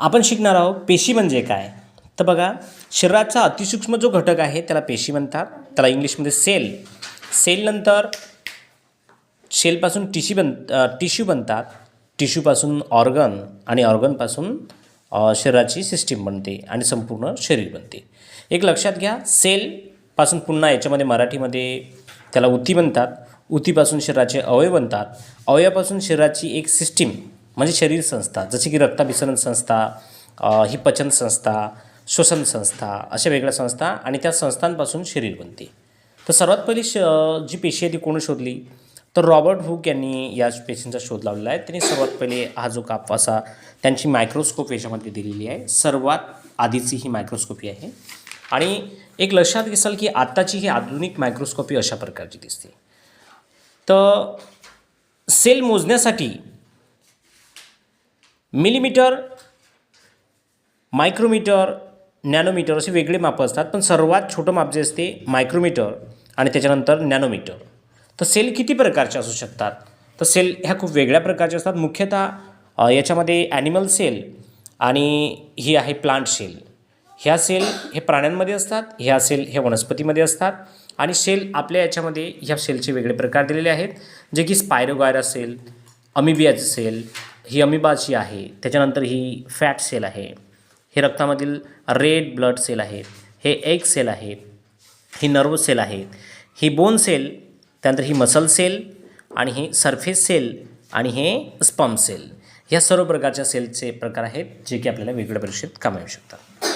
आपण शिकणार आहोत पेशी म्हणजे काय. तर बघा, शरीराचा अतिसूक्ष्म जो घटक आहे त्याला पेशी म्हणतात. त्याला इंग्लिशमध्ये सेलनंतर सेलपासून टिश्यू बनतात. टिश्यूपासून ऑर्गन आणि ऑर्गनपासून शरीराची सिस्टीम बनते आणि संपूर्ण शरीर बनते. एक लक्षात घ्या, सेलपासून पुन्हा याच्यामध्ये मराठीमध्ये त्याला उती बनतात. उतीपासून शरीराचे अवयव बनतात. अवयवापासून शरीराची एक सिस्टीम म्हणजे शरीर संस्था, जसे की रक्ताभिसरण संस्था, ही पचन संस्था, श्वसन संस्था, अशा वेगळ्या संस्था आणि त्या संस्थांपासून शरीर बनते. तर सर्वात पहिली जी पेशी आहे ती कोणी शोधली, तर रॉबर्ट हुक यांनी या पेशींचा शोध लावलेला आहे. त्यांनी सर्वात पहिले हा जो कापसा त्यांची मायक्रोस्कोप याच्यामध्ये दिलेली आहे. सर्वात आधीची ही मायक्रोस्कोपी आहे. आणि एक लक्षात घेसाल की आत्ताची ही आधुनिक मायक्रोस्कोपी अशा प्रकारची दिसते. तर सेल मोजण्यासाठी मिलीमीटर, मायक्रोमीटर, नॅनोमीटर असे वेगळे मापं असतात. पण सर्वात छोटं माप जे असते मायक्रोमीटर आणि त्याच्यानंतर नॅनोमीटर. तर सेल किती प्रकारचे असू शकतात, तर सेल ह्या खूप वेगळ्या प्रकारच्या असतात. मुख्यतः याच्यामध्ये ॲनिमल सेल आणि ही आहे प्लांट सेल. ह्या सेल हे प्राण्यांमध्ये असतात, ह्या सेल हे वनस्पतीमध्ये असतात. आणि सेल आपल्या याच्यामध्ये ह्या सेलचे वेगळे प्रकार दिलेले आहेत, जे की स्पायरोगायरा सेल, अमिबियाची सेल, ही अमिबाची आहे. त्याच्यानंतर ही फॅट सेल आहे, हे रक्तामधील रेड ब्लड सेल आहेत, हे एग सेल आहेत, ही नर्व सेल आहेत, ही बोन सेल, त्यानंतर ही मसल सेल आणि ही सरफेस सेल आणि हे स्पम सेल. ह्या सर्व प्रकारच्या सेलचे प्रकार आहेत जे की आपल्याला वेगवेगळ्या परीक्षेत कामाला येऊ शकतात.